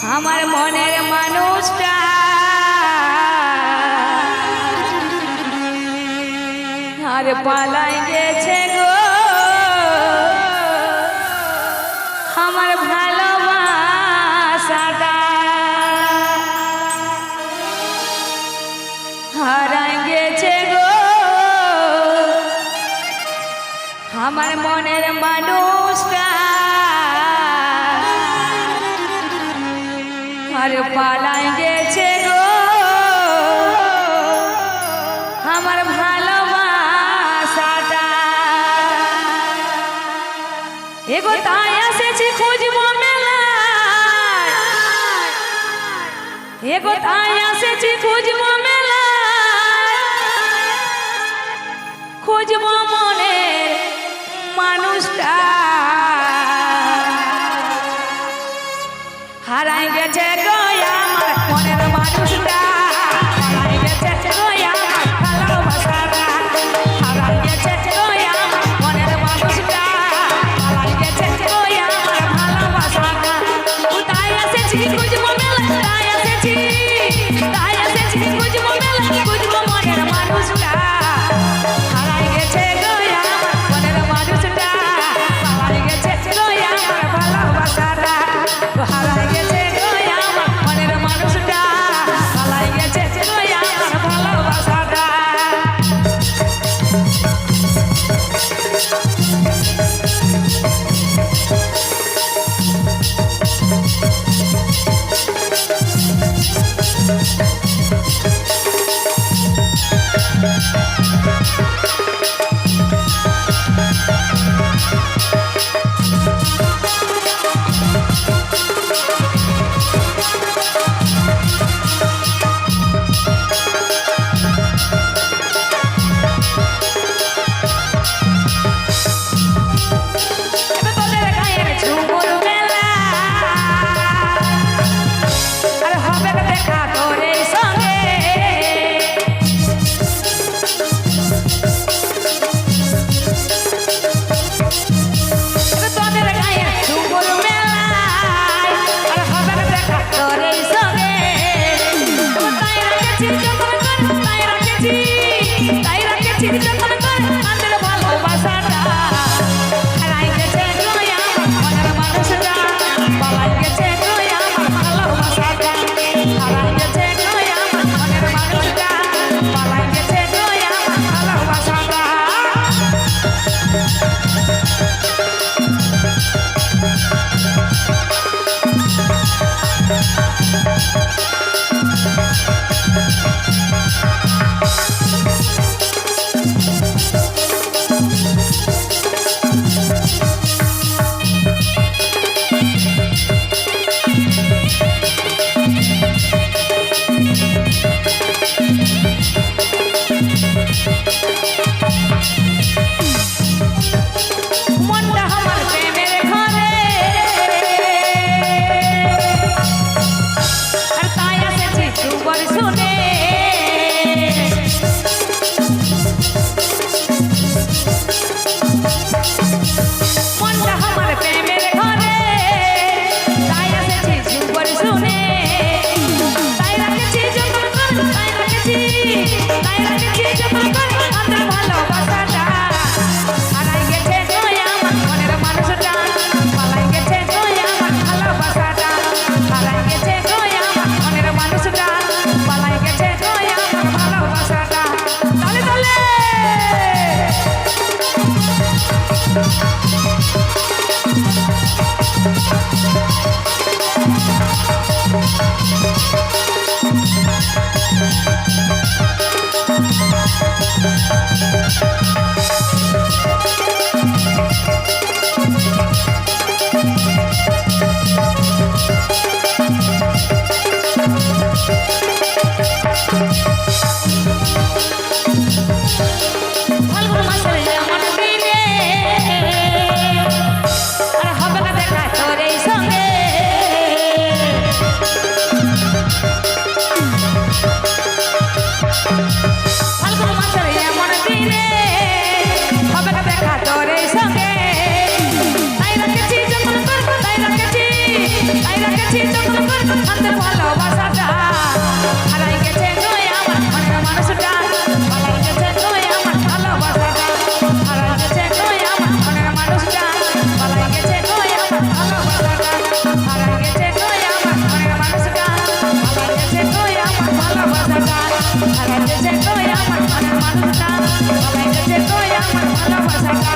আমার মনের মানুষটা আর পালাই গেছে গো আমার ভালোবাসাটা হারাই গেছে গো আমার মনের মানুষটা আর পালাই গেছে গো আমার ভালোবাসাটা এগো তাই এসেছি খুঁজবো মেলায় এগো তাই এসেছি খুঁজবো মেলায় খুঁজবো মনের মানুষটা হারাই গেছে গো আমার মনের মানুষটা হারাই গেছে গো আমার ভালোবাসাটা হারাই গেছে গো আমার মনের মানুষটা হারাই গেছে গো আমার ভালোবাসাটা তাই এসেছি খুঁজবো মেলায় তাই এসেছি খুঁজবো মেলায় খুঁজবো মনের মানুষটা হারাই গেছে গো আমার মনের মানুষটা হারাই গেছে গো আমার ভালোবাসাটা হারাই গেছে গো আমার মনের মানুষটা হারাই গেছে গো আমার ভালোবাসাটা আর হবে না দেখা তোর এই সঙ্গে আমাদের ভালোবাসাটা হারাই গেছে গো আমার মনের মানুষটা হারাই গেছে গো আমার ভালোবাসাটা হারাই গেছে গো আমার মনের মানুষটা হারাই গেছে গো আমার ভালোবাসাটা হারাই গেছে গো আমার মনের মানুষটা হারাই গেছে গো আমার ভালোবাসাটা হারাই গেছে গো আমার মনের মানুষটা হারাই গেছে গো আমার ভালোবাসাটা